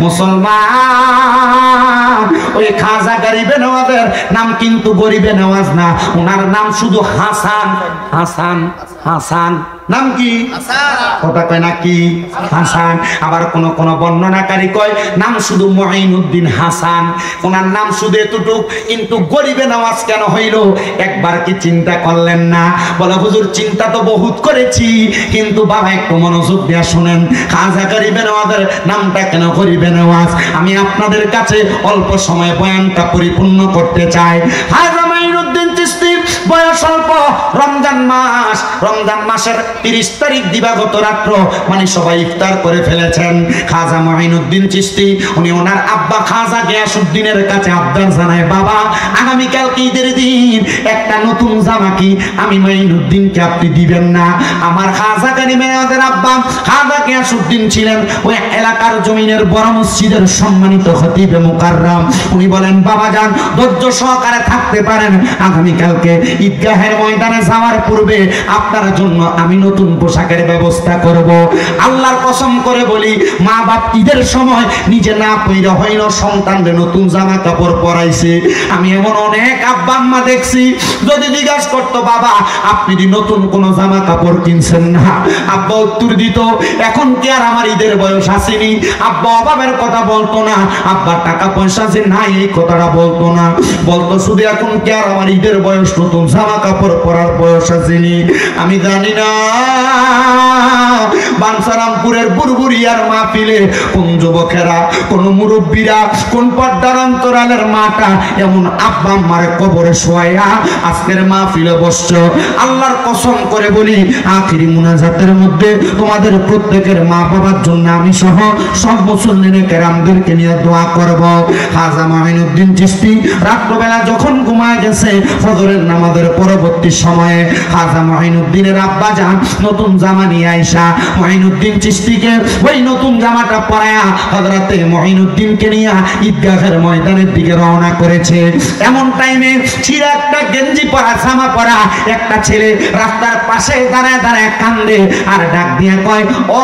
মুসলমান, ওই খাজা গরিবে নওয়াজের নাম কিন্তু গরিবে নওয়াজ না, ওনার নাম শুধু হাসান। হাসান হাসান নাম কি? কথা কয় না কি? হাসান। আবার কোন কোন বর্ণনাকারী কয় নাম শুধু মুঈনুদ্দিন হাসান, ওনার নাম শুধু এতটুক। কিন্তু গরিবে নওয়াজ কেন হইল একবার কি চিন্তা করলেন না? বলে হুজুর চিন্তা তো বহুত করেছি, কিন্তু বাবা একটু মনোযোগ দিয়ে শুনেন, খাজা গরিবে নওয়াজের নামটা কেন গরিবে নওয়াজ আমি আপনাদের কাছে অল্প সময়ে বয়ানটা পরিপূর্ণ করতে চাই। খাজা মুঈনুদ্দিন চিশতি বয়স অল্প, রমজান মাস, রমজান মাসের 30 তারিখ দিবাগত রাত্র মানে সবাই ইফতার করে ফেলেছেন। খাজা মুঈনুদ্দিন চিশতি উনি ওনার আব্বা খাজা গিয়াসউদ্দিনের কাছে আবদার জানায়, বাবা আগামীকাল ঈদের দিন একটা নতুন জামা কি আমি মুঈনুদ্দিনকে আপনি দিবেন না? আমার খাজা গরিবে নওয়াজের আব্বা খাজা গিয়াসউদ্দিন ছিলেন ওই এলাকার জমিনের বড় মসজিদের সম্মানিত খতিবে মুকাররম। উনি বলেন, বাবা যান ধৈর্য সহকারে থাকতে পারেন, আগামীকালকে ঈদগাহের ময়দানে যাওয়ার পূর্বে আপনার জন্য আমি নতুন পোশাকের ব্যবস্থা করব। আল্লাহর কসম করে বলি, মা বাপ ঈদের সময় নিজে না পয়রা হইল সন্তানদের নতুন জামা কাপড় পরাইছে। আমি এমন অনেক আব্বা আম্মা দেখছি, যদি জিজ্ঞাসা করতো বাবা আপনি কি নতুন কোন জামা কাপড় কিনছেন না, আব্বা উত্তর দিত এখন কি আর আমার ঈদের বয়স আসেনি। আব্বা অভাবের কথা বলতো না, আব্বা টাকা পয়সা যে নাই এই কথাটা বলতো না, বলতো শুধু এখন কি আর আমার ঈদের বয়স, নতুন জামা কাপড় পরার বয়স আসেনি। আমি জানি না বাঞ্ছারামপুরের বুরবুরিয়ার মাহফিলে কোন যুবকেরা, কোন মুরব্বীরা, কোন পর্দার অন্তরালের মাটা এমন আব্বা আম্মার কবরে শোয়া আজকের মাহফিলে বসছো। আল্লাহর কসম করে বলি, আখিরি মুনাজাতের মধ্যে তোমাদের প্রত্যেকের মা বাবার জন্য আমি সহ সব মুসল্লিনে কেরামদেরকে নিয়ে দোয়া করব। খাজা মুঈনুদ্দিন চিশতি রাত্রবেলা যখন ঘুমায় গেছে, ফজরের নামাজের পরবর্তী সময়ে খাজা মুঈনুদ্দিনের আব্বা যান নতুন জামা নিয়ে আইসা মুঈনুদ্দিন চিশতিকে ওই নতুন জামাটা পরায়া হযরতে মুঈনুদ্দিনকে নিয়ে ঈদগাহের ময়দানের দিকে রওনা করেছে। এমন টাইমে ছিঁড়া একটা গেঞ্জি পরা, জামা পরা একটা ছেলে রাস্তার পাশে দাঁড়ায় দাঁড়ায় কান্দে আর ডাক দিয়ে কয়, ও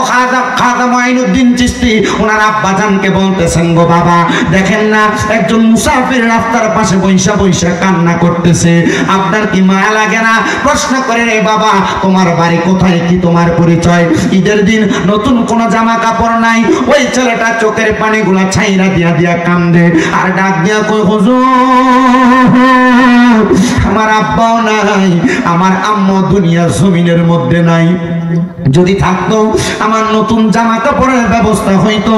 খাজা মুঈনুদ্দিন চিশতি ওনার আব্বা জানকে বলতেছেন, গো বাবা দেখেন না একজন মুসাফির রাস্তার পাশে বৈশা বৈশা কান্না করতেছে, আপনার কি মায়া লাগে না? প্রশ্ন করে, রে বাবা তোমার বাড়ি কোথায়, কি তোমার পরিচয়? ঈদের দিন নতুন কোন জামা কাপড় নাই। ওই ছেলেটা চোখের পানিগুলা ছাইরা দিয়া দিয়া কান্দে আর ডাক দিয়া কই, হুজুর আমার আব্বাও নাই, আমার আম্মা দুনিয়ার জমিনের মধ্যে নাই, যদি থাকতো আমার নতুন জামা কাপড়ের ব্যবস্থা হইতো,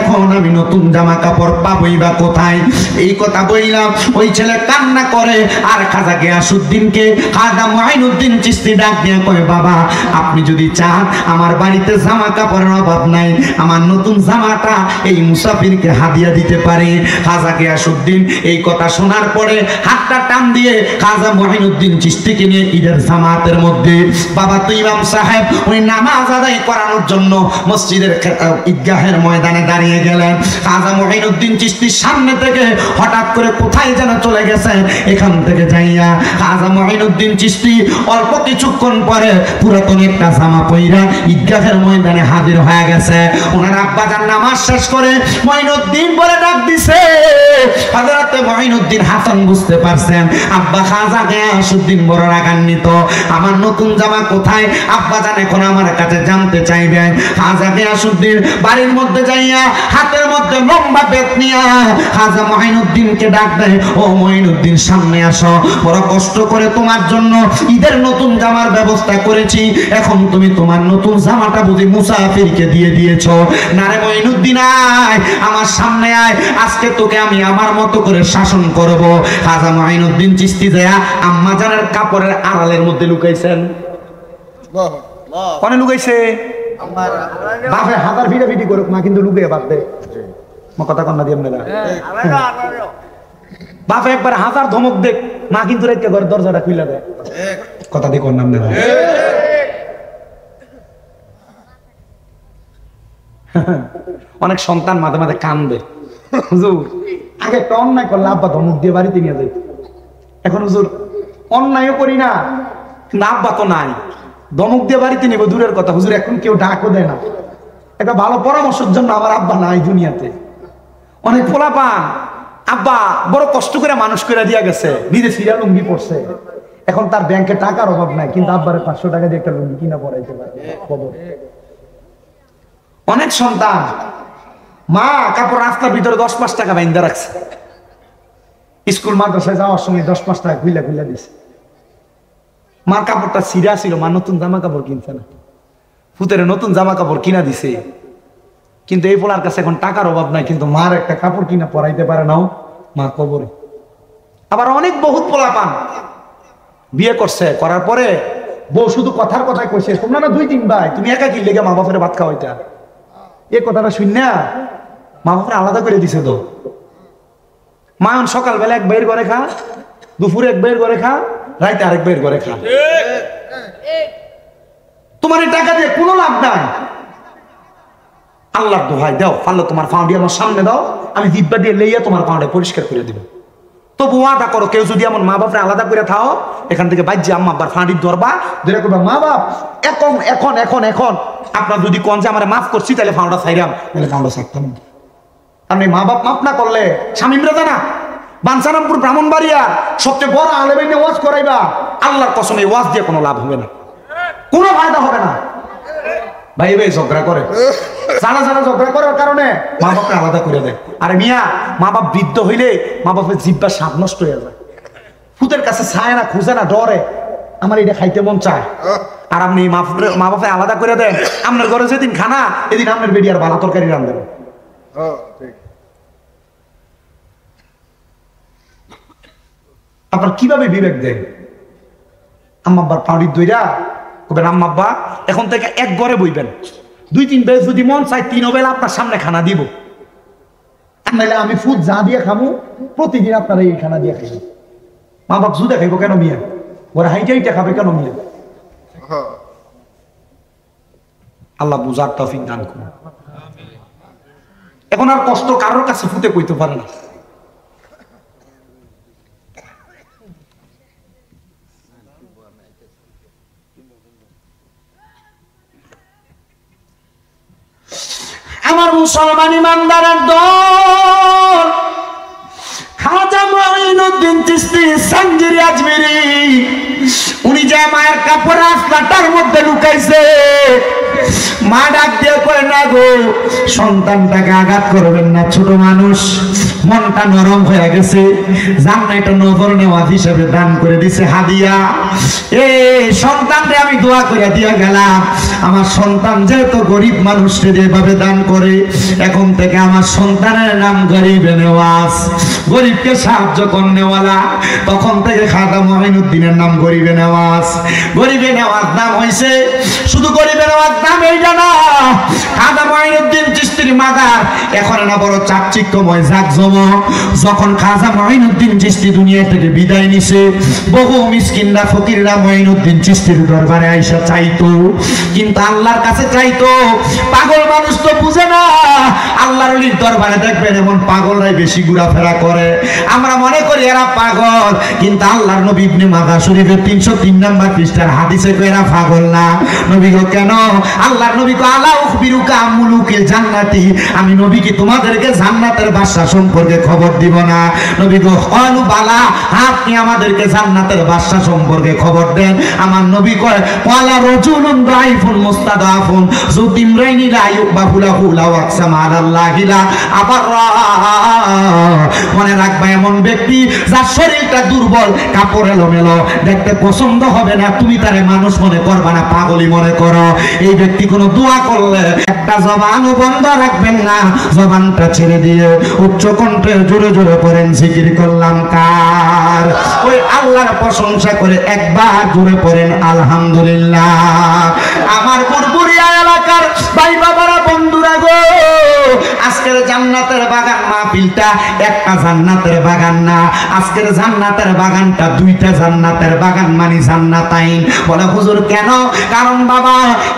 এখন আমি নতুন জামা কাপড় পাবই বা কোথায়? এই কথা বললাম, ওই ছেলে কান্না করে আর খাজা গিয়াসউদ্দিনকে খাজা মুঈনুদ্দিন চিশতি ডাক দিয়ে কয়, বাবা আপনি যদি চান আমার বাড়িতে জামা কাপড়ের অভাব নাই, আমার নতুন জামাটা এই মুসাফিরকে হাদিয়া দিতে পারে। খাজা গিয়াসউদ্দিন এই কথা শোনার পরে হাতটা টান দিয়ে খাজা মুঈনুদ্দিন চিশতিকে নিয়ে ঈদের জামাতের মধ্যে, বাবা তো ইমাম সাহেব ওই নামাজ আদায় করানোর জন্য মসজিদের ঈদগাহের ময়দানে দাঁড়িয়ে গেলেন। খাজা মুঈনুদ্দিন চিশতির সামনে থেকে হঠাৎ করে কোথায় যেন চলে গেছে, এখান থেকে যাইয়া খাজা মুঈনুদ্দিন চিশতি অল্প কিছুক্ষণ পরে পুরাতন একটা জামা পইরা ঈদগাহের ময়দানে হাজির হয়ে গেছে। ওনার আব্বা যান নামাজ শেষ করে মুঈনুদ্দিন বলে ডাক দিছে। হযরত মুঈনুদ্দিন হাসান বুঝতে পারছেন আব্বা খাজা গিয়াসউদ্দিন বড় রাগান্বিত, আমার নতুন জামা কোথায়? আব্বা জান এখন আমার কাছে জানতে চাইবেন। খাজা গিয়াসউদ্দিন বাড়ির মধ্যে যাইয়া হাতের মধ্যে লম্বা বেত নিয়া খাজা মুঈনুদ্দিনকে ডাক দেয়, ও মুঈনুদ্দিন সামনে আসো, বড় কষ্ট করে তোমার জন্য ঈদের নতুন জামার ব্যবস্থা করেছি, এখন তুমি তোমার নতুন জামাটা বুঝি মুসাফিরকে দিয়ে দিয়েছো। না রে মুঈনুদ্দিন আয়, আমার সামনে আয়, আজকে তোকে আমি আমার মতো করে শাসন করব। খাজা মুঈনুদ্দিন চিশতি যায় আম্মা জানের কাপড়ের আড়ালের মধ্যে লুকাইছেন। কোনে লুকাইছে? বাপে হাজার ভিড়া ভিড়ি করুক মা কিন্তু লুকিয়ে বাদ দে, কথা কন্যা দিয়ে আপনারা বাপে একবার হাজার ধমক দেখ মা কিন্তু রেখে ঘর দরজাটা খুলে দেয়, কথা দিয়ে কন্যা আপনারা। অনেক সন্তান মাঝে মাঝে কান্দে, হুজুর আগে একটা অন্যায় করলে আব্বা ধমক দিয়ে বাড়িতে নিয়ে যাই, এখন হুজুর অন্যায়ও করি না কিন্তু আব্বা তো নাই, ধমক দিয়ে বাড়িতে নিব দূরের কথা, হুজুর এখন কেউ ডাকও দেয় না, একটা ভালো পরামর্শের জন্য আমার আব্বা নাই দুনিয়াতে, অনেক পোলাপান আব্বা বড় কষ্ট করে মানুষ করে দিয়া গেছে, নিজে সিরা লুঙ্গি পড়ছে, এখন তার ব্যাংকে টাকার অভাব নাই, কিন্তু আব্বারে 500 টাকা দিয়ে একটা লুঙ্গি কিনা পড়াইতে পারে। অনেক সন্তান মা কাপড় রাস্তার ভিতরে 10-5 টাকা বাইন্দা রাখছে, স্কুল মাদ্রাসায় যাওয়ার সময় 10-5 টাকা খুইলা খুইলা দিছে। মার কাপড়টা ছিঁড়া ছিল, মা নতুন জামা কাপড় কিনছে না, ফুতের নতুন জামা কাপড় কিনা দিছে, কিন্তু এই পোলার কাছে এখন টাকার অভাব নাই, কিন্তু মার একটা কাপড় কিনা পরাইতে পারে নাও, মা কবরে। আবার অনেক বহুত পোলা পান বিয়ে করছে, করার পরে বউ শুধু কথার কথায় কইছে, তোমরা না 2-3 ভাই, তুমি একা কি লেগে মা বাপের ভাত খাওয়াইতা, এই কথাটা শুন না মা বাপের আলাদা করে দিছে। তো মা সকালবেলা এক ভাইয়ের ঘরে খা, দুপুরে এক ভাইয়ের ঘরে খা, রাইতে আরেক ভাইয়ের ঘরে খা, তোমার এই টাকা দিয়ে কোনো লাভ নাই। আল্লাহর দোহাই দাও, পারলে তোমার পাউডি আমার সামনে দাও, আমি জিব্বা দিয়ে লইয়া তোমার পাউডা পরিষ্কার করে দিব। তবু ওয়াদা করো, কেউ যদি এমন মা বাপরে আলাদা করে থাও, এখান থেকে বাইর যে আম্মা আব্বার ফাঁড়ির ধরবা, ধরে করবা মা বাপ এখন এখন এখন এখন আপনার যদি কোন যে আমার মাফ করছি, তাহলে ফাউডা ছাইরাম, তাহলে ফাউডা ছাড়তাম। আপনি মা বাপ মাফ না করলে স্বামী জানা বাঞ্ছারামপুর ব্রাহ্মণবাড়িয়া সবচেয়ে বড় আলেমে নিয়ে ওয়াজ করাইবা, আল্লাহর কসম এই ওয়াজ দিয়ে কোনো লাভ হবে না, কোনো ফায়দা হবে না। ভাই ভাই ঝগড়া করে, জানা জানা ঝগড়া করার কারণে মা বাপকে আলাদা করে দেয়। আরে মিয়া, মা বাপ বৃদ্ধ হইলে মা বাপের জিব্বা সাপ নষ্ট হয়ে যায়, ফুতের কাছে ছায় না, খুঁজে না, ডরে, আমার এটা খাইতে মন চায়। আর আপনি মা বাপে আলাদা করে দেন, আপনার ঘরে যেদিন খানা, এদিন আপনার বেডি আর বালা তরকারি রান্ধবেন। আপনার কিভাবে বিবেক দেন? আম্মা আব্বার পাউডির দইরা কবেন আম্মা আব্বা এখন থেকে এক ঘরে বইবেন, 2-3 বেলা যদি মন চাই 3 বেলা আপনার সামনে খানা দিব, নাহলে আমি ফুড যা দিয়ে খাবো প্রতিদিন আপনারা এই খানা দিয়ে খাইব। মা বাপ জুদা খাইব কেন মিয়া? ওরা হাইটা হাইটা খাবে কেন মিয়া? আল্লাহ বুঝার তৌফিক দান করুন। এখন আর কষ্ট কারোর কাছে ফুটে কইতে পারে না। আমার মুসলমান ইমানদারের দল, খাজা মঈনুদ্দিন চিশতি সাঞ্জিরি আজমিরি, উনি যে মায়ের কাপড় রাস্তাটার মধ্যে লুকাইছে, মা ডাক দিয়ে কয় না গো সন্তানটাকে আঘাত করবেন না, ছোট মানুষ, মনটা নরম হয়ে গেছে, জান্নাতে নজর নেওয়াজ হিসেবে দান করে দিছে হাদিয়া। এই সন্তানকে আমি দোয়া করে দিয়ে গেলাম, আমার সন্তান যেহেতু গরিব মানুষকে যেভাবে দান করে, এখন থেকে আমার সন্তানের নাম গরিবে নেওয়াজ, গরিবকে সাহায্য করনেওয়ালা। তখন থেকে খাজা মঈনুদ্দিনের নাম গরিবে নেওয়াজ। গরিবে নেওয়াজ নাম হয়েছে, শুধু গরিবে নেওয়াজ নাম এইটা না, খাজা মঈনুদ্দিন চিশতির মাদার এখন না বড় চাকচিক্যময় জাকজমক। যখন খাজা মঈনুদ্দিন চিশতি দুনিয়া থেকে বিদায় নিছে, বহু মিসকিনরা ফকিররা মঈনুদ্দিন চিশতির দরবারে আইসা চাইতো, কিন্তু আল্লাহর কাছে চাইতো। পাগল মানুষ তো বুঝে না, আল্লাহর ওলির দরবারে দেখবেন এমন পাগলরাই বেশি ঘোরাফেরা করে। আমরা মনে করি এরা পাগল, কিন্তু আল্লাহর নবী ইবনে মাজাহ শরীফের 303 নম্বর পৃষ্ঠার হাদিসে কয় এরা পাগল না। নবী গো কেন? আল্লাহর নবী কো আলা উখবিরুকা মুলুকিল জান্নাতি, আমি নবী কি তোমাদেরকে জান্নাতের বাদশা সম্পর্কে খবর দিব না? নবী গো ক্বালু বালা, আপনি আমাদেরকে জান্নাতের বাদশা সম্পর্কে খবর দেন। আমার নবী কয় ক্বালা রাজুলুন দাইফুন মুস্তাদাফুন যুতিমরাইনি লা ইউবাহু লাহু লা ওয়াকসামা আলাল্লাহি লা আবাররা। মনে রাখবা এমন ব্যক্তি যার শরীরটা দুর্বল, কাপড় এলোমেলো, দেখতে পছন্দ হবে না, তুমি তারে মানুষ মনে করবা না, পাগলি মনে করো। এই ব্যক্তি কোনো দোয়া করলে একটা জবানও বন্ধ রাখবেন না, জবানটা ছেড়ে দিয়ে উচ্চ কণ্ঠে জোরে জোরে পড়েন জিকির করলাম কার? ওই আল্লাহর প্রশংসা করে একবার জোরে পড়েন আলহামদুলিল্লাহ। আমার বুড়বুড়িয়া এলাকার ভাই বাবারা, বন্ধুরা গো, আজকের জান্নাতের বাগান মাহফিলটা একটা জান্নাতের বাগান না, আজকের জান্নাতের বাগানটা 2টা জান্নাতের বাগান, মানে জান্নাতাইন। বলে হুজুর কেন? কারণ বাবা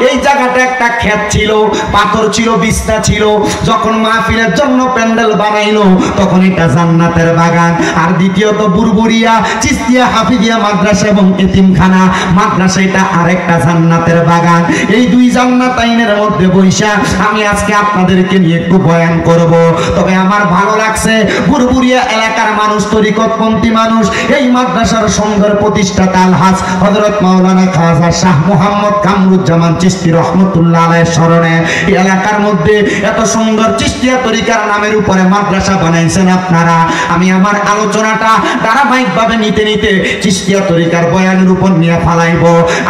এই জায়গাটা একটা ক্ষেত ছিল, পাথর ছিল, বিছনা ছিল, যখন মাহফিলের জন্য প্যান্ডেল বানাইলো তখন এটা জান্নাতের বাগান। আর দ্বিতীয়ত বুড়বুড়িয়া চিশতিয়া হাফিজিয়া মাদ্রাসা এবং এতিমখানা মাদ্রাসা, এটা আরেকটা জান্নাতের বাগান। এই 2 জান্নাতাইনের মধ্যে বৈশা আমি আজকে আপনাদেরকে নিয়ে একটু বয়ান করব। তবে আমার ভালো লাগছে বুরবুরিয়া এলাকার মানুষ, তরিকতপন্থী মানুষ, এই মাদ্রাসার সুন্দর প্রতিষ্ঠাতা আলহাজ হযরত মাওলানা খাজা শাহ মোহাম্মদ কামরুজ্জামান চিশতি রহমতুল্লাহ আলাইহির স্মরণে এই এলাকার মধ্যে এত সুন্দর চিশতিয়া তরিকার নামের উপরে মাদ্রাসা বানাইছেন আপনারা। আমি আমার আলোচনাটা ধারাবাহিকভাবে নিতে নিতে চিশতিয়া তরিকার বয়ানের উপর নিয়ে ফালাইব।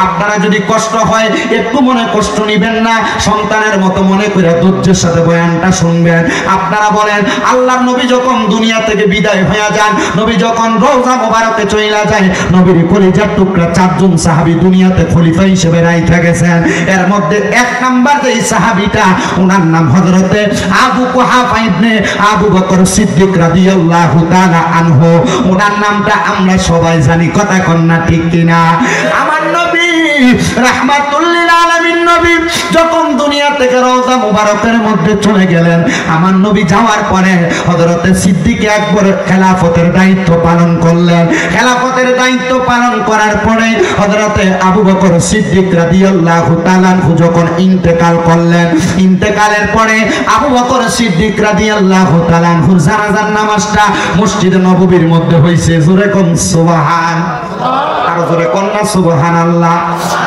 আপনারা যদি কষ্ট হয় একটু মনে কষ্ট নিবেন না, সন্তানের মতো মনে করে ধৈর্যের সাথে বয়ানটা শুনবেন। আপনারা বলেন আল্লাহর নবী যখন দুনিয়া থেকে বিদায় হয়ে যান, নবী যখন রওজা মোবারকে চলে যায়, নবীর কলিজার টুকরা চারজন সাহাবী দুনিয়াতে খলিফা হিসেবে রাইখা গেছেন। এর মধ্যে এক নাম্বার যে সাহাবীটা, ওনার নাম হযরতে আবু কুহাফা ইবনে আবু বকর সিদ্দিক রাদিয়াল্লাহু তাআলা আনহু। ওনার নামটা আমরা সবাই জানি, কথা কন না ঠিক কিনা? আমার নবী রাহমাতুল লিল আলামিন নবী যখন দুনিয়া থেকে রওজা মুবারকের মধ্যে চলে গেলেন, আমার নবী যাওয়ার পরে হযরতে সিদ্দিক আকবর খেলাফতের দায়িত্ব পালন করলেন। খেলাফতের দায়িত্ব পালন করার পরে হযরতে আবু বকর সিদ্দিক রাদিয়াল্লাহু তাআলা আনহু যখন ইন্তেকাল করলেন, ইন্তেকালের পরে আবু বকর সিদ্দিক রাদিয়াল্লাহু তাআলা আনহুর জানাজার নামাজটা মসজিদ নববীর মধ্যে হইছে। জোরে কোন সুবহানাল্লাহ, আরো জোরে কোন না সুবহানাল্লাহ।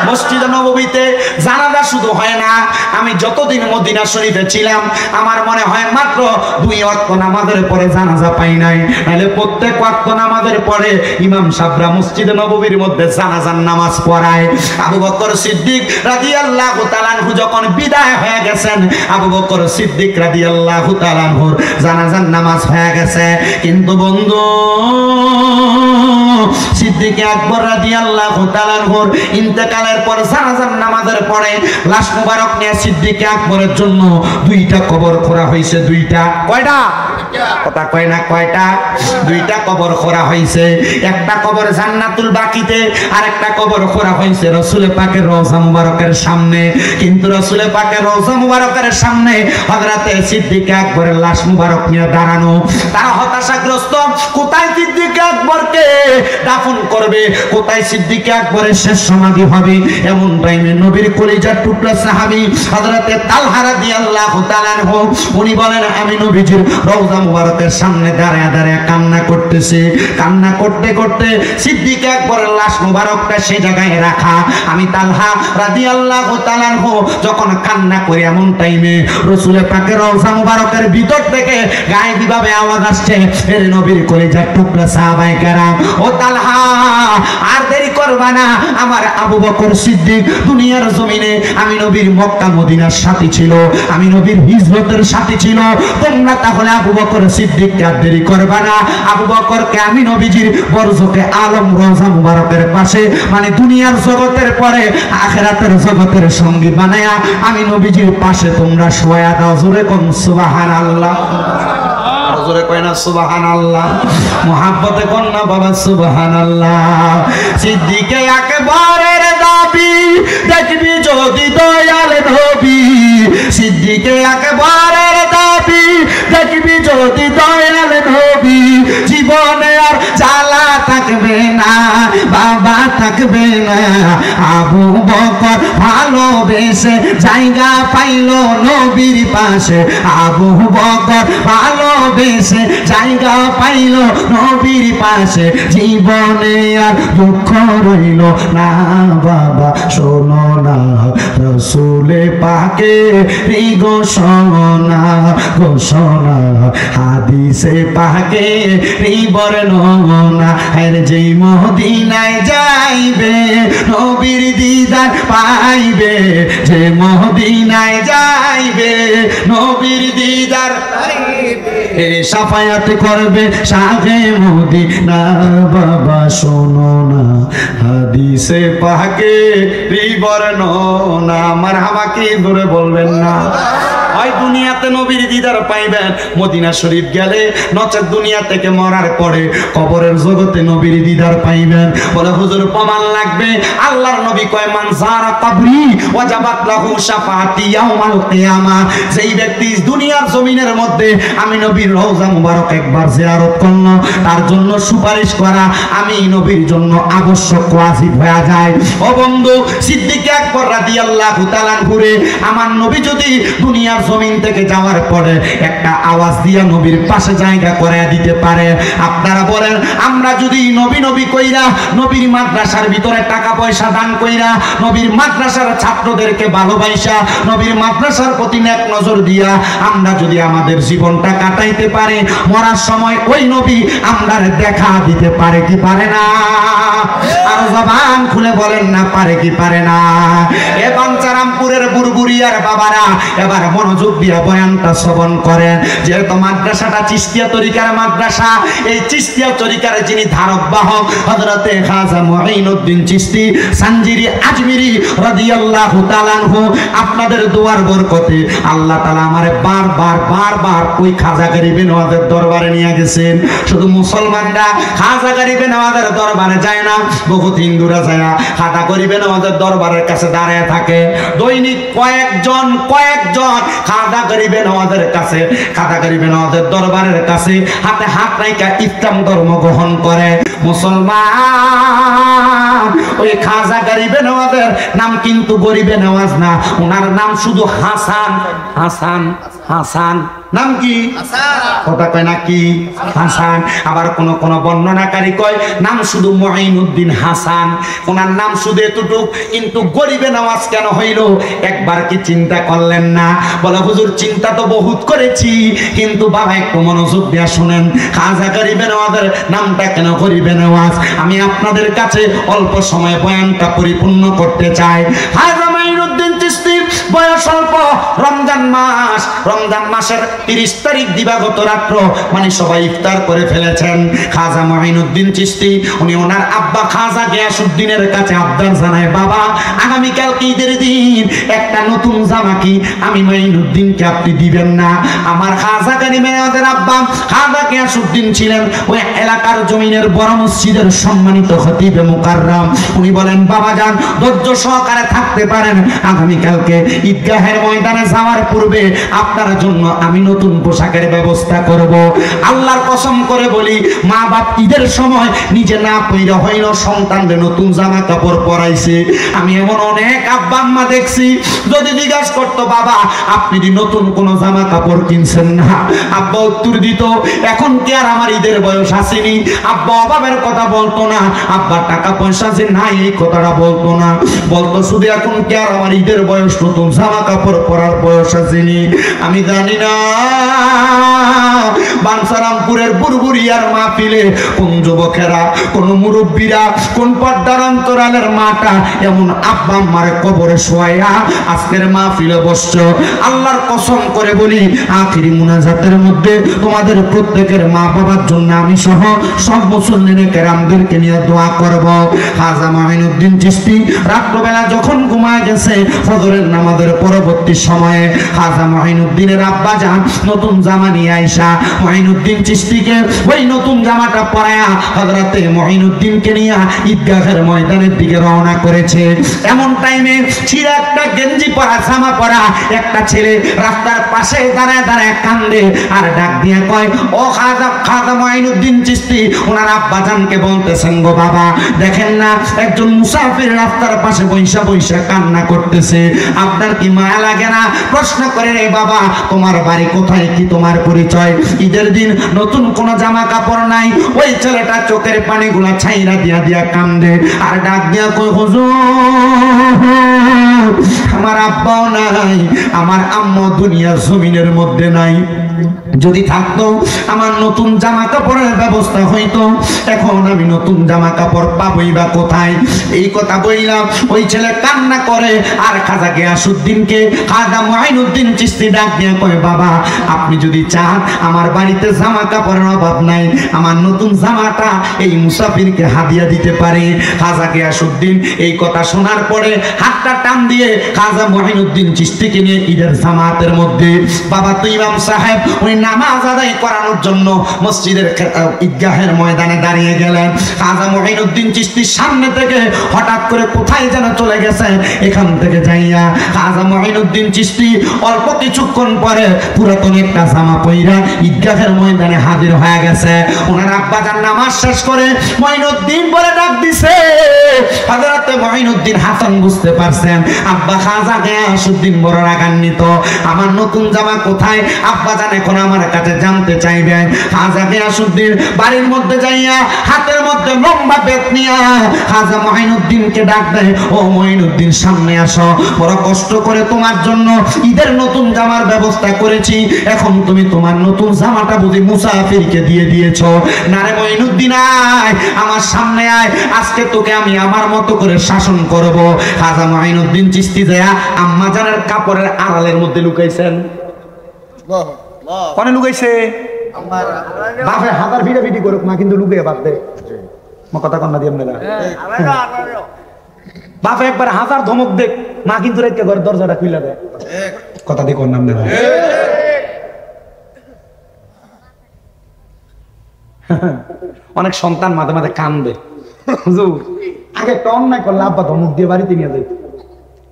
মসজিদ নববীতে জানাজা শুধু হয় না, আমি যতদিন মদিনা শরীফে ছিলাম আমার মনে হয় মাত্র 2 ওয়াক্ত নামাজের পরে জানাজা পাই নাই। তাহলে প্রত্যেক ওয়াক্ত নামাজের পরে ইমাম সাহেবরা মসজিদ নববীর মধ্যে জানাজার নামাজ পড়ায়। আবু বকর সিদ্দিক রাদিয়াল্লাহু তাআলা আনহু যখন বিদায় হয়ে গেছেন, আবু বকর সিদ্দিক রাদিয়াল্লাহু তাআলা আনহুর জানাজার নামাজ হয়ে গেছে। কিন্তু বন্ধু, সিদ্দিক আকবর রাদিয়াল্লাহু তাআলা আনহুর ইন্তেকালের পর জানাজার নামাজের পরে লাশ মুবারক নিয়ে সিদ্দিক আকবরের জন্য 2টা কবর খোঁড়া হয়েছে। 2টা, কয়টা? কথা কয় না কয়টা? 2টা কবর খোঁড়া হয়েছে। একটা কবর জান্নাতুল বাকিতে, আর একটা কবর খোঁড়া হয়েছে রাসূল পাকের রওজা মুবারকের সামনে। কিন্তু রাসূল পাকের রওজা মুবারকের সামনে হযরতে সিদ্দিক আকবরের লাশ মুবারক নিয়ে দাঁড়ানো। তারা হতাশাগ্রস্ত, কোথায় সিদ্দিক আকবরকে দাফন করবে, কোথায় সিদ্দিক আকবরের শেষ সমাধি হবে। এমন টাইমে নবীর কলিজার টুকরা সাহাবী হযরতে তালহা রাদিয়াল্লাহু তাআলা আনহু উনি বলেন, আমি নবীজির রওজা মুবারকের সামনে দাঁড়ায় দাঁড়ায় কান্না করতেছি। কান্না করতে করতে সিদ্দিক আকবরের লাশ মুবারকটা সেই জায়গায় রাখা। আমি তালহা রাদিয়াল্লাহু তাআলা আনহু যখন কান্না করি, এমন টাইমে রাসূল পাকের রওজা মুবারকের ভিতর থেকে গায়েবী ভাবে আওয়াজ আসছে, এর নবীর কলিজার টুকরা সাহাবায়ে কেরাম, ও তালহা আর দেরি করবা না। আমার আবু বকর সিদ্দিক দুনিয়ার জমিনে আমি নবীর মক্কা মদিনার সাথী ছিল, আমি নবীর হিজরতের সাথী ছিল। তোমরা তাহলে আবু বকর সিদ্দিককে আর দেরি করবা না। আবু বকরকে আমি নবীজির বরজকে আলম রওজা মুবারকের পাশে, মানে দুনিয়ার জগতের পরে আখিরাতের জগতের সঙ্গী বানায়া আমি নবীজির পাশে তোমরা শোয়া দাও। জোরে কোন সুবহানাল্লাহ, জোরে কয় না সুবহানাল্লাহ। মুহাব্বতে কোন না বাবা সুবহানাল্লাহ। সিদ্দিকে আকবরের দাবি দেখবি যদি দয়াল নবী, সিদ্দিকে আকবরের দাবি দেখবি যদি দয়াল নবী, জীবনে আর জ্বালা থাকবে না, বাবা থাকবে না। আবু বকর ভালোবেসে জায়গা পাইল নবীর পাশে, আবু বকর ভালোবেসে জায়গা পাইল নবীর পাশে, জীবনে আর দুঃখ রইল না। বাবা শোনো না রাসূলে পাকে ঘোষণা, ঘোষণা হাদিসে পাকে বর্ণনা, আর যেই মদিনায় যাইবে নবীর দিদার পাইবে, যে মদিনায় যাইবে নবীর দিদার পাইবে, শাফায়াত করবে শাহে মদিনা। বাবা শোনো না হাদিসে পাকে বর্ণনা। মারহাবা কি ধরে বলবেন না? হয় দুনিয়াতে নবীর দিদার পাইবেন মদিনা শরীফ গেলে, নচেত দুনিয়া থেকে মরার পরে কবরের জগতে নবীর দিদার পাইবেন। বলে হুজুর প্রমাণ লাগবে। আল্লাহর নবী কয়, মান যারা কবরি ওয়াজাবাত লাহু শাফাআতি ইয়াউমাল কিয়ামা। যেই ব্যক্তি দুনিয়ার জমিনের মধ্যে আমি নবীর রওজা মুবারক একবার জিয়ারত করল, তার জন্য সুপারিশ করা আমি নবীর জন্য আবশ্যক, ওয়াজিব হয়ে যায়। ও বন্ধু, সিদ্দিক আকবর রাদিয়াল্লাহু তাআলা আনহু, আমার নবী যদি দুনিয়ার জমিন থেকে যাওয়ার পরে একটা আওয়াজ দিয়া নবীর পাশে জায়গা করে দিতে পারে। আপনারা বলেন, আমরা যদি নবী নবী কইরা নবীর মাদ্রাসার ভিতরে টাকা পয়সা দান কইরা নবীর মাদ্রাসার ছাত্রদেরকে ভালোবাসা নবীর মাদ্রাসার প্রতি নেক নজর দিয়া আমরা যদি আমাদের জীবনটা কাটাইতে পারে, মরার সময় ওই নবী আমরার দেখা দিতে পারে কি পারে না? আর জবান খুলে বলেন না পারে কি পারে না? এ বাঞ্চারামপুরের বুরবুরিয়ার বাবারা এবার মনোযোগ দিয়া বয়ানটা শ্রবণ করেন। যেহেতু মাদ্রাসাটা চিশতিয়া তরিকার মাদ্রাসা, এই চিশতিয়া তরিকার যিনি ধারক বাহক হযরতে খাজা মুঈনুদ্দিন চিশতি সানজিরি আজমিরি রাদিয়াল্লাহু তাআলা আনহু, আপনাদের দোয়ার বরকতে আল্লাহ তাআলা আমারে বারবার ওই খাজা গরিবে নওয়াজের দরবারে নিয়ে গেছেন। শুধু মুসলমানরা খাজা গরিবে নওয়াজের দরবারে যায় না, বহুত হিন্দুরা যায় না, খাজা গরিবে নওয়াজের দরবারের কাছে দাঁড়িয়ে থাকে। দৈনিক কয়েকজন খাজা গরিবে নওয়াজের কাছে, খাজা গরিবে নওয়াজের দরবারের কাছে হাতে হাত রাখা ইসলাম ধর্ম গ্রহণ করে। মুসলমান ওই খাজা গরিবে নওয়াজের নাম কিন্তু গরিবে নওয়াজ না, ওনার নাম শুধু হাসান। হাসান হাসান নাম কি? কথা কয় না কি? হাসান। আবার কোন বর্ণনাকারী কয় নাম শুধু মুঈনুদ্দিন হাসান, ওনার নাম শুধু এতটুক। কিন্তু গরিবে নওয়াজ কেন হইল একবার কি চিন্তা করলেন না? বলে হুজুর চিন্তা তো বহুত করেছি, কিন্তু বাবা একটু মনোযোগ দিয়া শুনেন, খাজা গরিবে নওয়াজের নামটা কেন গরিবে নওয়াজ আমি আপনাদের কাছে অল্প সময়ে বয়ানটা পরিপূর্ণ করতে চাই। খাজা মুঈনুদ্দিন চিশতি বয়স অল্প, রমজান মাসের 30 তারিখ দিবাগত রাত্র মানে সবাই ইফতার করে ফেলেছেন। খাজা মুঈনুদ্দিন চিশতি উনি ওনার আব্বা খাজা গিয়াসউদ্দিনের কাছে আবদার জানায়, বাবা আগামীকালকে ঈদের দিন একটা নতুন জামা কি আমি মুঈনুদ্দিনকে আপনি দিবেন না? আমার খাজা গরিবে নওয়াজের আব্বা খাজা গিয়াসউদ্দিন ছিলেন ওই এলাকার জমিনের বড় মসজিদের সম্মানিত খতিবে মুকাররম। উনি বলেন, বাবা যান ধৈর্য সহকারে থাকতে পারেন, আগামীকালকে ঈদগাহের ময়দানে যাওয়ার পূর্বে আপনার জন্য আমি নতুন পোশাকের ব্যবস্থা করব। আল্লাহর কসম করে বলি, মা বাপ ঈদের সময় নিজে না পইরা হইল সন্তানদের নতুন জামা কাপড় পরাইছে। আমি এমন অনেক আব্বা আম্মা দেখছি, যদি জিজ্ঞাসা করতো বাবা আপনি কি নতুন কোন জামা কাপড় কিনছেন না, আব্বা উত্তর দিত এখন কি আর আমার ঈদের বয়স আসেনি। আব্বা অভাবের কথা বলতো না, আব্বা টাকা পয়সা যে নাই এই কথাটা বলতো না, বলতো শুধু এখন কি আর আমার ঈদের বয়স, নতুন জামা কাপড় পরার বয়স আসেনি। আমি জানি না বাঞ্চারামপুরের বুরবুরিয়ার মাহফিলে কোন যুবকেরা, কোন মুরব্বীরা, কোন পর্দার অন্তরালের মাটা এমন আব্বা আম্মার কবরে শোয়া আজকের মাহফিলে বসছো। আল্লাহর কসম করে বলি, আখিরি মুনাজাতের মধ্যে তোমাদের প্রত্যেকের মা বাবার জন্য আমি সহ সব মুসল্লিনে কেরামদেরকে নিয়ে দোয়া করব। খাজা মুঈনুদ্দিন চিশতি রাত্রবেলা যখন ঘুমায় গেছে, ফজরের নামাজের পরবর্তী সময়ে খাজা মুঈনুদ্দিনের আব্বা যান নতুন জামা নিয়ে আইসা মুঈনুদ্দিন চিশতিকে ওই নতুন জামাটা পরায়া হযরতে মুঈনুদ্দিনকে নিয়ে ঈদগাহের ময়দানের দিকে রওনা করেছে। এমন টাইমে ছিঁড়া একটা গেঞ্জি পরা, জামা পরা একটা ছেলে রাস্তার পাশে দাঁড়ায় কান্দে আর ডাক দিয়ে কয়, ও খাজা মুঈনুদ্দিন চিশতি ওনার আব্বা জানকে বলতেছেন, গো বাবা দেখেন না একজন মুসাফির রাস্তার পাশে বইসা কান্না করতেছে, আপনার কি মায়া লাগে না? প্রশ্ন করে, রে বাবা তোমার বাড়ি কোথায়, কি তোমার পরিচয়? ঈদের দিন নতুন কোন জামা কাপড় নাই। ওই ছেলেটা চোখের পানিগুলা ছাইরা দিয়া কান্দে আর ডাক দিয়া কই, হুজুর আমার আব্বাও নাই, আমার আম্মু দুনিয়ার জমিনের মধ্যে নাই, যদি থাকতো আমার নতুন জামা কাপড়ের ব্যবস্থা হইতো, এখন আমি নতুন জামা কাপড় পাবই বা কোথায়? এই কথা বললাম, ওই ছেলে কান্না করে আর খাজা গিয়াসউদ্দিনকে খাজা মুঈনুদ্দিন চিশতি ডাক দিয়ে কয়, বাবা আপনি যদি চান আমার বাড়িতে জামা কাপড়ের অভাব নাই, আমার নতুন জামাটা এই মুসাফিরকে হাদিয়া দিতে পারে। খাজা গিয়াসউদ্দিন এই কথা শোনার পরে হাতটা টান দিয়ে খাজা মুঈনুদ্দিন চিশতিকে নিয়ে ঈদের জামাতের মধ্যে, বাবা তো ইমাম সাহেব ওই নামাজ আদায় করানোর জন্য মসজিদের ঈদগাহের ময়দানে দাঁড়িয়ে গেলেন। খাজা মুঈনুদ্দিন চিশতির সামনে থেকে হঠাৎ করে কোথায় যেন চলে গেছে, এখান থেকে যাইয়া খাজা মুঈনুদ্দিন চিশতি অল্প কিছুক্ষণ পরে পুরাতন একটা জামা পইরা ঈদগাহের ময়দানে হাজির হয়ে গেছে। ওনার আব্বাজান নামাজ শেষ করে মুঈনুদ্দিন বলে ডাক দিছে। হযরত মুঈনুদ্দিন হাসান বুঝতে পারছেন আব্বা খাজা গিয়াসউদ্দিন বড় রাগান্বিত, আমার নতুন জামা কোথায়? আব্বাজান এখন আমার কাছে জানতে চাইবেন। খাজা গিয়াসউদ্দিন বাড়ির মধ্যে যাইয়া হাতের মধ্যে লম্বা বেত নিয়া খাজা মুঈনুদ্দিনকে ডাক দেয়, ও মুঈনুদ্দিন সামনে আসো, বড় কষ্ট করে তোমার জন্য ঈদের নতুন জামার ব্যবস্থা করেছি, এখন তুমি তোমার নতুন জামাটা বুঝি মুসাফিরকে দিয়ে দিয়েছো। না রে মুঈনুদ্দিন, আয় আমার সামনে আয়, আজকে তোকে আমি আমার মতো করে শাসন করব। খাজা মুঈনুদ্দিন চিশতি যায় আম্মাজানের কাপড়ের আড়ালের মধ্যে লুকাইছেন। কোনে লুকাইছে? বাপে হাজার ভিড়া ভিড়ি করুক মা কিন্তু লুকিয়ে বাদ দে, কথা কন্যা দিয়ে আপনারা বাপে একবার হাজার ধমক দেখ, মা কিন্তু রেখে ঘরের দরজাটা খুলে দেয়, কথা দিয়ে কন্যা আপনারা। অনেক সন্তান মাঝে মাঝে কান্দে, হুজুর আগে একটা অন্যায় করলে আব্বা ধমক দিয়ে বাড়িতে নিয়ে যাই,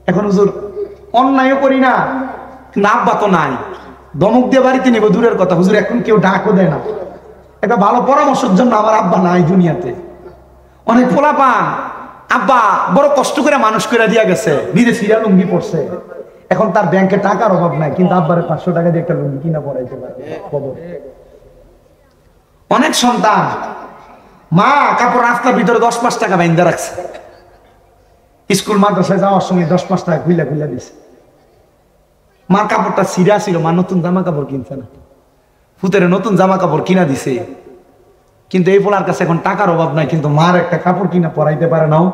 এখন হুজুর অন্যায়ও করি না কিন্তু আব্বা তো নাই, ধমক দিয়ে বাড়িতে নিব দূরের কথা, হুজুর এখন কেউ ডাকও দেয় না, একটা ভালো পরামর্শের জন্য আমার আব্বা নাই দুনিয়াতে। অনেক পোলাপান আব্বা বড় কষ্ট করে মানুষ করে দিয়া গেছে, নিজে ফিরা লুঙ্গি পড়ছে, এখন তার ব্যাংকে টাকার অভাব নাই কিন্তু আব্বারে 500 টাকা দিয়ে একটা লুঙ্গি কিনা পড়াইতে পারে। অনেক সন্তান মা কাপড় রাস্তার ভিতরে 10-5 টাকা বাইন্দা রাখছে, স্কুল মাদ্রাসায় যাওয়ার সময় 10-5 টাকা খুইলা খুইলা দিছে। মার কাপড়টা ছিঁড়া ছিল, মা নতুন জামা কাপড় কিনছে না, ফুতের নতুন জামা কাপড় কিনা দিছে, কিন্তু এই পোলার কাছে এখন টাকার অভাব নাই কিন্তু মার একটা কাপড় কিনা পরাইতে পারে নাও,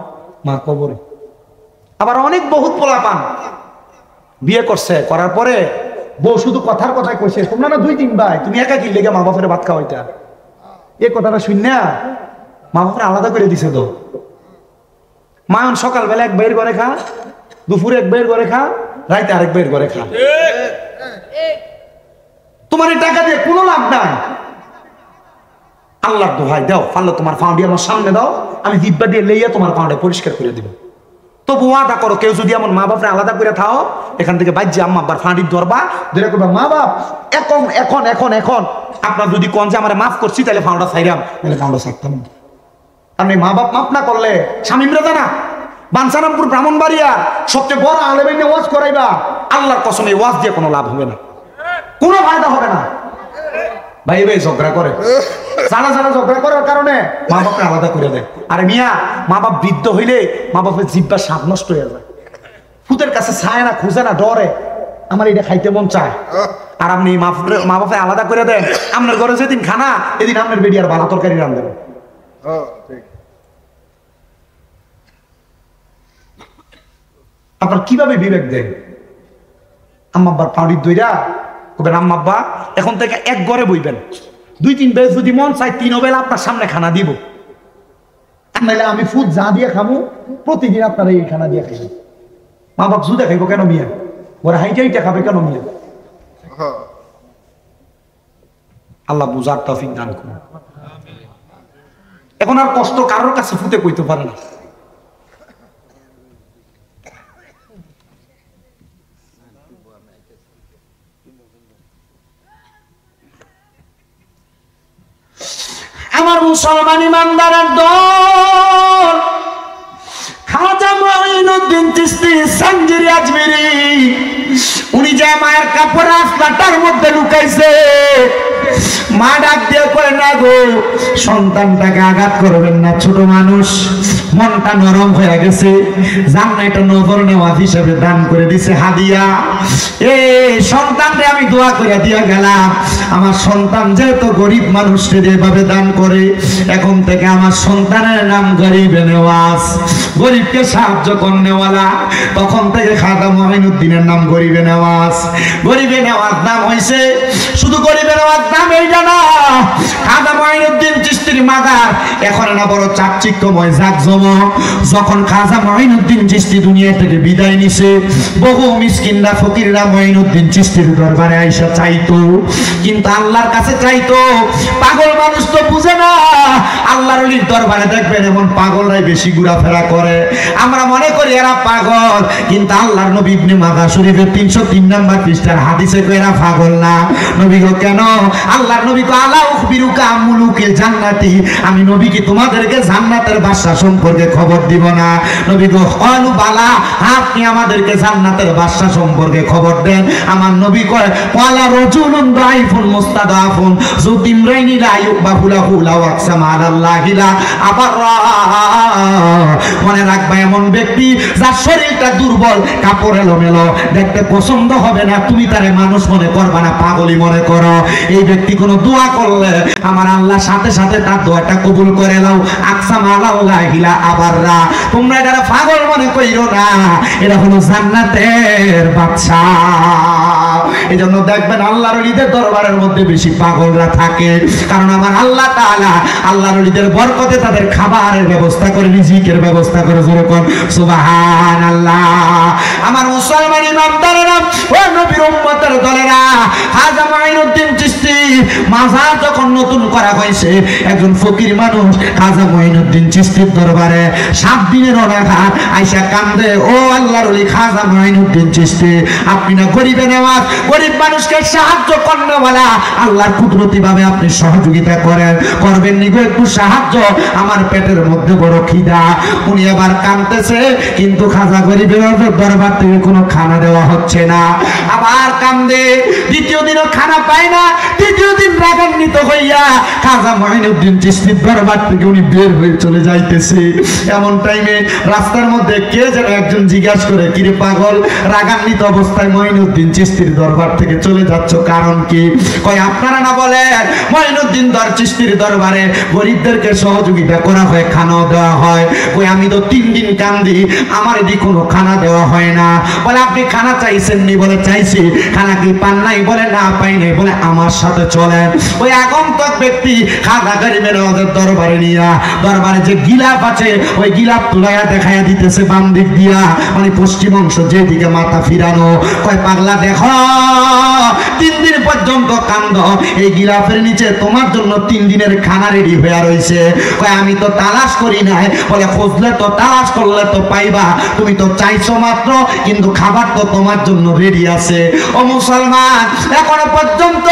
মা কবরে। আবার অনেক বহুত পোলা পান বিয়ে করছে, করার পরে বউ শুধু কথার কথায় কইছে, তোমরা না 2-3 ভাই, তুমি একা কি লেগে মা বাপের ভাত খাওয়াইতা, এই কথাটা শুন না মা বাপের আলাদা করে দিছে। তো মা সকালবেলা এক ভাইয়ের ঘরে খা, দুপুরে এক ভাইয়ের ঘরে খা, রাইতে আরেক ভাইয়ের ঘরে খা, তোমার এই টাকা দিয়ে কোনো লাভ নাই। আল্লাহর দোহাই দাও, পারলে তোমার ফাউন্ডি আমার সামনে দাও, আমি জিব্বা দিয়ে লইয়া তোমার ফাউন্ডে পরিষ্কার করে দিব। তবু ওয়াদা করো কেউ যদি এমন মা বাপরে আলাদা করে থাও, এখান থেকে বাইর যে আম্মা আব্বার ফাঁড়ির ধরবা, ধরে করবা মা বাপ এখন এখন এখন এখন আপনার যদি কোন যে আমার মাফ করছি তাহলে ফাউন্ডা ছাইরাম, তাহলে ফাউন্ডা ছাড়তাম। আপনি মা বাপ মাফ না করলে স্বামী রাজানা বাঞ্ছারামপুর ব্রাহ্মণবাড়িয়া সবচেয়ে বড় আলেম নিয়ে ওয়াজ করাইবা, আল্লাহর কসম এই ওয়াজ দিয়ে কোনো লাভ হবে না, কোনো ফায়দা হবে না। ভাই ভাই ঝগড়া করে, জানা জানা ঝগড়া করার কারণে মা বাপকে আলাদা করে দেয়। আরে মিয়া, মা বাপ বৃদ্ধ হইলে মা বাপের জিব্বা সাপ নষ্ট হয়ে যায়, ফুতের কাছে চায় না, খুঁজে না, ডরে, আমার এটা খাইতে মন চায়। আর আপনি মা বাপে আলাদা করে দেন, আপনার ঘরে যেদিন খানা এদিন আপনার বেডি আর ভালো তরকারি রান্ধবেন। আপনার কিভাবে বিবেক দেন? আম্মা আব্বার পাউডির দইরা কবেন আম্মা আব্বা এখন থেকে এক ঘরে বইবেন, 2-3 বেলা যদি মন চাই 3 বেলা আপনার সামনে খানা দিব, নাহলে আমি ফুড যা দিয়ে খাবো প্রতিদিন আপনারা এই খানা দিয়ে খাইবেন। মা বাপ জুদা খাইবো কেন মিয়া? ওরা হাইটা খাবে কেন মিয়া? আল্লাহ বুঝার তৌফিক দান করুন। এখন আর কষ্ট কারোর কাছে ফুটে কইতে পারে না। আমার মুসলমান ইমানদারের দল, খাজা মুঈনুদ্দিন চিশতি সাঞ্জিরি আজমিরি, উনি যে মায়ের কাপড় রাস্তাটার মধ্যে লুকাইছে, মা ডাক দিয়ে কয় না গো সন্তানটাকে আঘাত করবেন না, ছোট মানুষ, মনটা নরম হয়ে গেছে, জান্নাতে নজর নেওয়াজ হিসেবে দান করে দিছে হাদিয়া। এই সন্তানকে আমি দোয়া করে দিয়া গেলাম, আমার সন্তান যেহেতু গরিব মানুষকে যেভাবে দান করে, এখন থেকে আমার সন্তানের নাম গরিবে নেওয়াজ, গরিবকে সাহায্য করনেওয়ালা। তখন থেকে খাজা মুঈনুদ্দিনের নাম গরিবে নেওয়াজ। গরিবে নেওয়াজ নাম হয়েছে, শুধু গরিবে নেওয়াজ নাম এইটা না, খাজা মুঈনুদ্দিন চিশতির মাদার এখন না বড় চাকচিক্যময় জাকজমক। যখন খাজা মঈনুদ্দিন চিশতি দুনিয়া থেকে বিদায় নিছে, বহু মিসকিনরা ফকিররা মঈনুদ্দিন চিশতির দরবারে আইসা চাইতো, কিন্তু আল্লাহর কাছে চাইতো। পাগল মানুষ তো বুঝে না, আল্লাহর ওলির দরবারে দেখবেন এমন পাগলরাই বেশি ঘোরাফেরা করে। আমরা মনে করি এরা পাগল, কিন্তু আল্লাহর নবী ইবনে মাজাহ শরীফের 303 নম্বর পৃষ্ঠার হাদিসে কই এরা পাগল না। নবী গো কেন? আল্লাহর নবী কো আলা উখবিরুকা মুলুকিল জান্নাতি, আমি নবী কি তোমাদেরকে জান্নাতের বাদশা সম্পর্কে খবর দিব না? নবী গো ক্বালু বালা, আপনি আমাদেরকে জান্নাতের বাদশা সম্পর্কে খবর দেন। আমার নবী কয় ক্বালা রাজুলুন দাইফুন মুস্তাদাফুন যুতিমরাইনি লা ইউবাহু লাহু লা ওয়াকসামা আলাল্লাহি লা আবাররা। মনে রাখবা এমন ব্যক্তি যার শরীরটা দুর্বল, কাপড় এলোমেলো, দেখতে পছন্দ হবে না, তুমি তারে মানুষ মনে করবা না, পাগলি মনে করো। এই ব্যক্তি কোনো দোয়া করলে আমার আল্লাহ সাথে সাথে তার দোয়াটা কবুল করে নাও। আকসামা আলাল্লাহি লা আবাররা। তোমরা এটা পাগল মনে কইরো না, এটা হলো জান্নাতের বাদশা। এজন্য দেখবেন আল্লাহর ওলিদের দরবারের মধ্যে বেশি পাগলরা থাকে, কারণ আমার আল্লাহ তাআলা আল্লাহর ওলিদের বরকতে তাদের খাবারের ব্যবস্থা করে, রিজিকের ব্যবস্থা করে। যেরকম সুবহানাল্লাহ। আমার মুসলমান ইমানদারেরা, ও নবীর উম্মতের দলেরা, খাজা মঈনুদ্দিন চিশতি মাজার যখন নতুন করা হয়েছে, একজন ফকির মানুষ খাজা মঈনুদ্দিন চিশতির দরবারে 7 দিনের অনাঘাত আইসা কান্দে, ও আল্লাহর ওলি খাজা মঈনুদ্দিন চিশতি, আপনি না গরিবে নেওয়াজ, গরিব মানুষকে সাহায্য করেনওয়ালা, আল্লাহর কুদরতি ভাবে আপনি সহযোগিতা করবেন নি গো একটু সাহায্য, আমার পেটের মধ্যে বড় খিদা। উনি এবার কাঁদতেছে, কিন্তু খাজা গরিবের দরবার থেকে কোনো খানা দেওয়া হচ্ছে না। আবার কান্দে, দ্বিতীয় দিনও খানা পায় না। তৃতীয় দিন রাগান্বিত হইয়া খাজা মঈনুদ্দিন চিশতির দরবার থেকে উনি বের হয়ে চলে যাইতেছে। এমন টাইমে রাস্তার মধ্যে কে যেন একজন জিজ্ঞাসা করে, কিরে পাগল, রাগান্বিত অবস্থায় মঈনুদ্দিন চিশতির দরবার থেকে চলে যাচ্ছ, কারণ কি? কয় আপনারা না বলেন মঈনুদ্দিন চিশতির দরবারে গরিবদেরকে সহযোগিতা করা হয়, খানাও দেওয়া হয়। কই আমি তো 3 দিন কান্দি, আমার এদিকে কোনো খানা দেওয়া হয় না। বলে আপনি খানা চাইছেন নি? বলে চাইছি। খানা কি পান নাই? বলে না পাই নাই। বলে আমার সাথে চলেন। ওই আগন্তুক ব্যক্তি খাজা গরিবের দরবারে নিয়া, দরবারে যে গিলাপ আছে ওই গিলাপ তুলাইয়া দেখাইয়া দিতেছে বাম দিক দিয়া, মানে পশ্চিম অংশ যেদিকে মাথা ফিরানো। কয় পাগলা দেখো, 3 দিন পর্যন্ত কান্দ, এই গিলাফের নিচে তোমার জন্য 3 দিনের খানা রেডি হয়ে রয়েছে। কয় আমি তো তালাশ করি নাই। বলে খুঁজলে তো, তালাশ করলে তো পাইবা, তুমি তো চাইছো মাত্র, কিন্তু খাবার তো তোমার জন্য রেডি আছে। ও মুসলমান, এখনো পর্যন্ত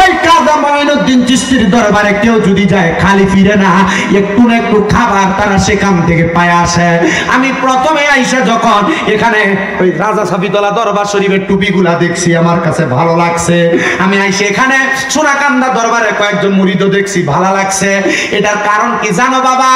ওই খাজা মঈনুদ্দিন চিশতির দরবারে কেউ যদি যায় খালি ফিরে না, একটু না একটু খাবার তারা সেখান থেকে পায় আসে। আমি প্রথমে আইসা যখন এখানে ওই রাজা সাবিতলা দরবার শরীফের টুপিগুলা দেখছি, আমার কাছে ভালো লাগছে। আমি আইসে এখানে সোনাকান্দা দরবারে কয়েকজন মুরিদও দেখছি, ভালো লাগছে। এটার কারণ কি জানো বাবা?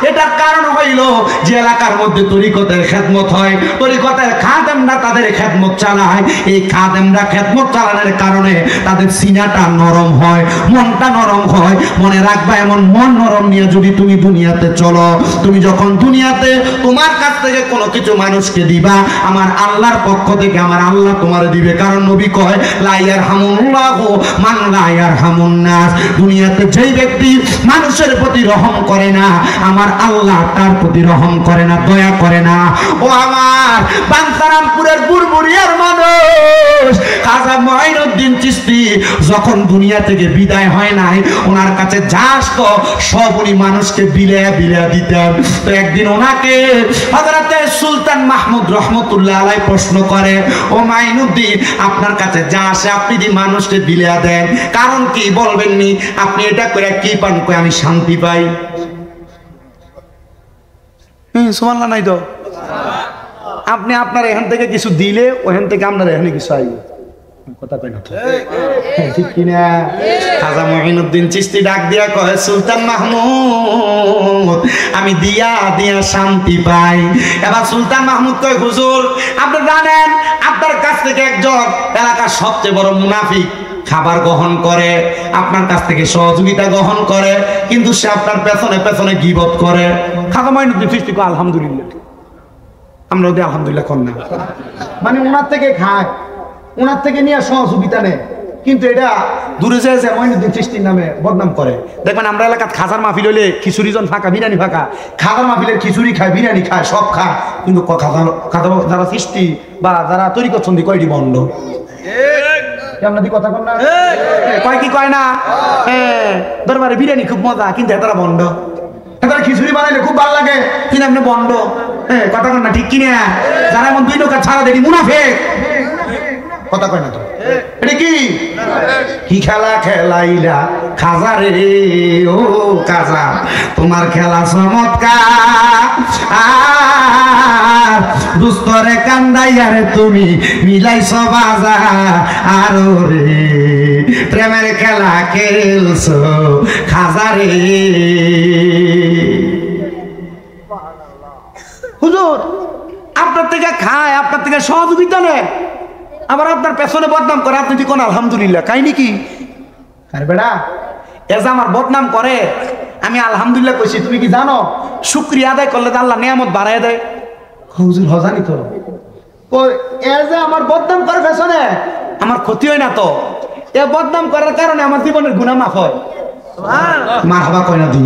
এটার কারণ হইল যে এলাকার মধ্যে তরিকতের খেদমত হয়, তরিকতের খাদেমরা তাদের খেদমত চালায়। এই খাদেমরা খেদমত চালানোর কারণে তাদের সিনাটা নরম হয়, মনটা নরম হয়। মনে রাখবা, এমন মন নরম নিয়ে যদি তুমি দুনিয়াতে চলো, তুমি যখন দুনিয়াতে তোমার কাছ থেকে কোনো কিছু মানুষকে দিবা, আমার আল্লাহর পক্ষ থেকে আমার আল্লাহ তোমার দিবে। কারণ নবী কয় লা ইয়ারহামুল্লাহু মান লা ইয়ারহামুন নাস। দুনিয়াতে যেই ব্যক্তি মানুষের প্রতি রহম করে না, আমার আল্লাহ তার প্রতি রহম করে না, দয়া করে না। ও আমার বাঞ্ছারামপুরের বুড়বুড়িয়ার মানুষ, খাজা মঈনুদ্দিন চিশতি যখন দুনিয়া থেকে বিদায় হয় নাই, ওনার কাছে যা আসতো সব উনি মানুষকে বিলিয়া বিলিয়া দিতেন। তো একদিন ওনাকে হযরতে সুলতান মাহমুদ রহমতুল্লাহ আলাইহি প্রশ্ন করে, ও মঈনুদ্দিন, আপনার কাছে যা আসে আপনি যে মানুষকে বিলিয়া দেন, কারণ কি বলবেন নি? আপনি এটা করে কি পান? কই আমি শান্তি পাই। সুবহানাল্লাহ নাই তো? আপনি আপনার এখান থেকে কিছু দিলে ওখান থেকে আপনার এখানে কিছু আইবে, কথা কই না ঠিক কিনা? খাজা মঈনুদ্দিন চিশতি ডাক দিয়া কয়, সুলতান মাহমুদ, আমি দিয়া দিয়া শান্তি পাই। এবার সুলতান মাহমুদ কয়, হুজুর আপনি জানেন আপনার কাছ থেকে একজন এলাকার সবচেয়ে বড় মুনাফিক খাবার গ্রহণ করে, আপনার কাছ থেকে সহযোগিতা গ্রহণ করে, কিন্তু সে আপনার পেছনে পেছনে গীবত করে। খাজা মঈনুদ্দিন চিশতি কয়, আলহামদুলিল্লাহ। আমরা ওদের আলহামদুলিল্লাহ কর না, মানে ওনার থেকে খায়, ওনার থেকে নিয়ে সহযোগিতা নেয়। কিন্তু এটা দূরে যায় যে মঈনুদ্দিন চিশতির নামে বদনাম করে। দেখবেন আমরা এলাকাত খাজার মাহফিল হইলে খিচুড়ি জন ফাঁকা, বিরিয়ানি ফাঁকা, খাজার মাহফিলের খিচুড়ি খায়, বিরিয়ানি খায়, সব খায়, কিন্তু খাজা যারা চিশতি বা যারা তরিকত সন্ধি কয়টি বন্ধ কথা কন না কয় কি কয় না দরবারে বিরিয়ানি খুব মজা কিন্তু এটারা বন্ধ, এটারা খিচুড়ি বানাইলে খুব ভালো লাগে কিন্তু আপনি বন্ধ কথা কন না ঠিক কিনা? যারা এমন 2 টাকা ছাড়া দেরি মুনাফিক কথা কয় না তো এটা কি খেলা খেলাইলা খাজা রে ও কাজা তোমার খেলা চমৎকার দুস্তরে কান্দাইয়ারে তুমি মিলাইছ বাজা আরো রে প্রেমের খেলা খেলছো খাজা রে। হুজুর আপনার থেকে খায়, আপনার থেকে সহযোগিতা নেয়, আবার আপনার পেছনে বদনাম করে, আপনি কি কোন আলহামদুলিল্লাহ কাহিনী কি? আরে বেড়া এ যে আমার বদনাম করে আমি আলহামদুলিল্লাহ কইছি, তুমি কি জানো শুকরিয়া আদায় করলে আল্লাহ নিয়ামত বাড়ায় দেয়? হুজুর হজানি তো এ যে আমার বদনাম করে পেছনে আমার ক্ষতি হয় না তো? এ বদনাম করার কারণে আমার জীবনের গুনাহ মাফ হয়। মারহাবা কয় না দি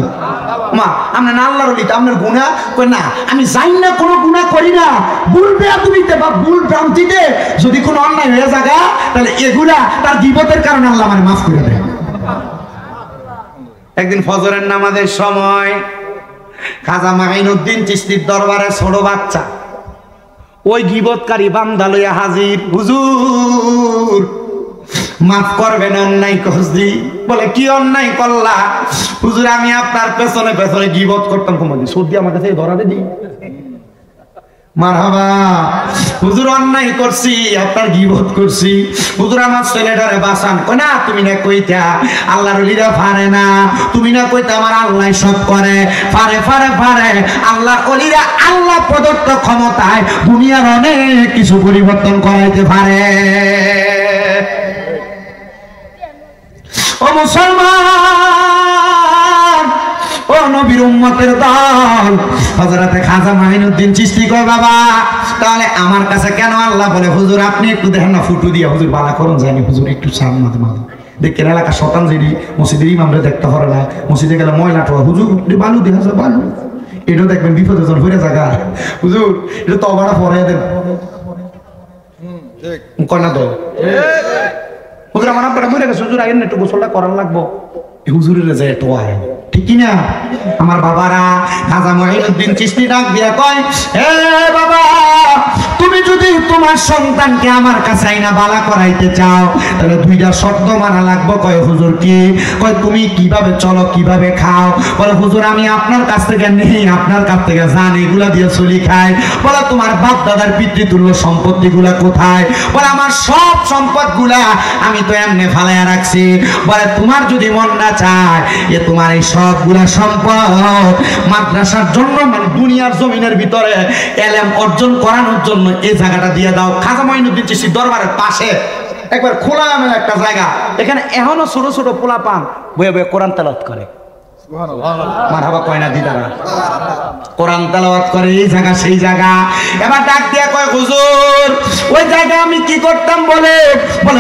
মা আমরা না আল্লাহর ওলি, আপনার গুনাহ কই না আমি জানি না কোনো গুনাহ করি না, ভুল বেয়াদবিতে বা ভুল ভ্রান্তিতে যদি কোনো অন্যায় হয়ে যায় তাহলে এগুলা তার গীবতের কারণে আল্লাহ আমারে মাফ করে দেয়। একদিন ফজরের নামাজের সময় খাজা মাঈনুদ্দিন চিশতির দরবারে ছোট বাচ্চা ওই গীবতকারী বান্দা লইয়া হাজির। হুজুর মাফ করবেন অন্যায় করছি। বলে কি অন্যায় করলা? হুজুর আমি আপনার পেছনে পেছনে গীবত করতাম, কমাদি সর্দি আমার কাছে ধরা দিই। মারহাবা হুজুর অন্যায় করছি, আপনার গীবত করছি, হুজুর আমার ছেলেটারে বাঁচান। কই না তুমি না কইতা আল্লাহর ওলিরা পারে না, তুমি না কইতা আমার আল্লাহ সব করে, পারে পারে পারে আল্লাহর ওলিরা আল্লাহ প্রদত্ত ক্ষমতায় দুনিয়ার অনেক কিছু পরিবর্তন করাইতে পারে। ও মুসলমান, ও নবীর উম্মতের দল, হযরতে খাজা মাঈনুদ্দিন চিশতি কয় বাবা তাহলে আমার কাছে কেন আল্লাহ বলে? হুজুর আপনি একটু দেখেন না ফুটু দিয়া, হুজুর বালা করুন জানি, হুজুর একটু চান মাঝে মাঝে দেখেন এলাকা শতান যেদি মসজিদের ইমামরে দেখতে পারে না, মসজিদে গেলে ময়লা টোয়া, হুজুর বালু দেখা যায় বালু, এটাও দেখবেন বিপদে জন হয়ে জায়গা, হুজুর এটা তো অবাড়া পরে দেন কন্যা দল। হুজুর আমার আপনারা মরে গেছে, হুজুর আইন একটু গোসলটা করার লাগবো, হুজুরের যায় টোয়ায় ঠিক না? আমার বাবারা খাজা মাঈনুদ্দিন চিশতি ডাক দিয়া কয় হে বাবা তুমি যদি তোমার সন্তানকে আমার কাছে আইনা বালা করাইতে চাও তাহলে 2টা শর্ত মানা লাগবে। কয় হুজুর কি? কয় তুমি কিভাবে চলো, কিভাবে খাও? বলে হুজুর আমি আপনার কাছ থেকে নেই, আপনার কাছ থেকে জান, এগুলা দিয়ে চলি খাই। বলে তোমার বাপ দাদার পিতৃতুল্য সম্পত্তিগুলা কোথায়? বলে আমার সব সম্পদগুলা আমি তো এমনি ফালাইয়া রাখছি। বলে তোমার যদি মন না চায় এ তোমার এই সবগুলা সম্পদ মাদ্রাসার জন্য মানে দুনিয়ার জমিনের ভিতরে এলেম অর্জন করানোর জন্য এই জায়গাটা দিয়ে দাও। খাজা মাঈনুদ্দিন চিশতি দরবারের পাশে একবার খোলা একটা জায়গা, এখানে এখনো ছোট ছোট পোলা পান বয়ে বয়ে কোরআন তেলাওয়াত করে। মারহাবা কয় না দিদারা? কোরআন তেলাওয়াত করে এই জায়গা সেই জায়গা। এবার ডাক দিয়া কয় হুজুর ওই জায়গা আমি কি করতাম? বলে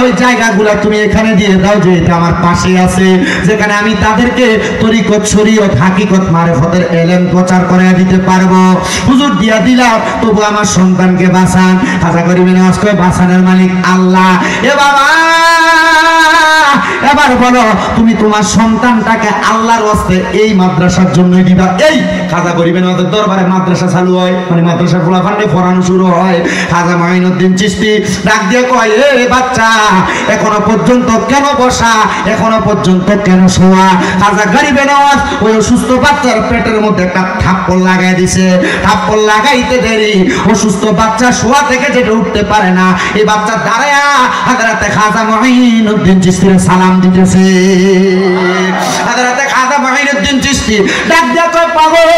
ওই জায়গাগুলা তুমি এখানে দিয়ে দাও, যে এটা আমার পাশে আছে, যেখানে আমি তাদেরকে তরিকত শরীয়ত হাকিকত মারিফতের ইলম প্রচার করে দিতে পারবো। হুজুর দিয়া দিলাম, তবু আমার সন্তানকে বাঁচান। খাজা গরিবের নামাজ কয় বাঁচানোর মালিক আল্লাহ। এ বাবা এবার বলো তুমি তোমার সন্তানটাকে আল্লাহর ওয়াস্তে এই মাদ্রাসার জন্যই দিবা। এই খাজা গরিবের নামাজের দরবারে মাদ্রাসা চালু হয়, মানে মাদ্রাসার পোলাপানকে পড়ানো শুরু হয়। খাজা মাঈনুদ্দিন চিশতি ডাক দিয়ে কয় এ বাচ্চা এখনো পর্যন্ত কেন বসা, এখনো পর্যন্ত কেন শোয়া? খাজা গরিবের নামাজ ওই অসুস্থ বাচ্চার পেটের মধ্যে একটা থাপ্পড় লাগাই দিছে। থাপ্পড় লাগাইতে দেরি অসুস্থ বাচ্চা শোয়া থেকে যেটা উঠতে পারে না, এই বাচ্চা দাঁড়ায়া হযরতে খাজা মাঈনুদ্দিন চিশতির সালাম দিতেছে। হযরতে খাজা মাঈনুদ্দিন চিশতি ডাক দিয়া কয় পাগল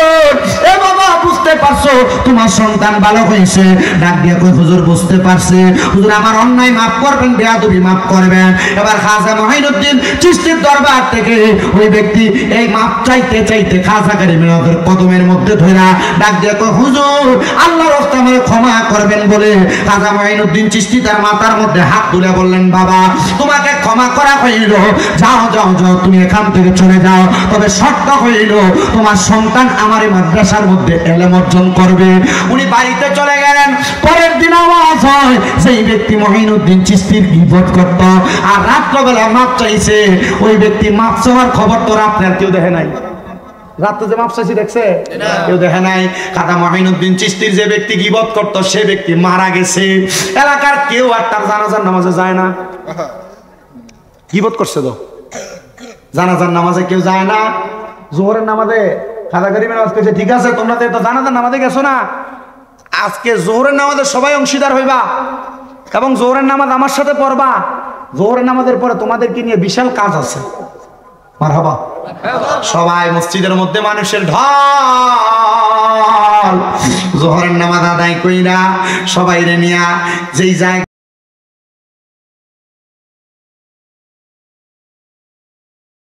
এ বাবা বুঝতে পারছো তোমার সন্তান ভালো হয়েছে। ডাক দিয়ে কই হুজুর বুঝতে পারছি, হুজুর আমার অন্যায় মাফ করবেন, বেয়াদবি মাফ করবেন। এবার খাজা মঈনুদ্দিন চিশতির দরবার থেকে ওই ব্যক্তি এই মাফ চাইতে চাইতে খাজা গরিবের কদমের মধ্যে ধরা ডাক দিয়ে কই হুজুর আল্লাহর রাস্তে আমাকে ক্ষমা করবেন বলে খাজা মঈনুদ্দিন চিশতি তার মাথার মধ্যে হাত তুলে বললেন, বাবা তোমাকে ক্ষমা করা হইল, যাও যাও যাও তুমি এখান থেকে চলে যাও, তবে শর্ত হইল তোমার সন্তান আমার এই মাদ্রাসার মধ্যে ইলম অর্জন করবে। উনি বাড়িতে চলে গেলেন। পরের দিন আওয়াজ হয় সেই ব্যক্তি মঈনুদ্দিন চিশতির গীবত করত আর রাত্রবেলা মাপ চাইছে। ওই ব্যক্তি মাপ চাওয়ার খবর তো রাত্রে আর কেউ দেখে নাই। রাত্রে যে মাপ চাইছি দেখছে কেউ দেখে নাই। খাজা মঈনুদ্দিন চিশতির যে ব্যক্তি গীবত করত সে ব্যক্তি মারা গেছে। এলাকার কেউ আর তার জানাজার নামাজে যায় না। গীবত করছে তো, জানাজার নামাজে কেউ যায় না। জোহরের নামাজে খাজা গরিবের নামাজ কইছে, ঠিক আছে তোমরা তো জানাজার নামাজে গেছো না, আজকে জোহরের নামাজে সবাই অংশীদার হইবা এবং জোহরের নামাজ আমার সাথে পড়বা। জোহরের নামাজের পরে তোমাদেরকে নিয়ে বিশাল কাজ আছে। মারহাবা। সবাই মসজিদের মধ্যে মানুষের ঢল। জোহরের নামাজ আদায় কইরা সবাই রে নিয়া যেই জায়গা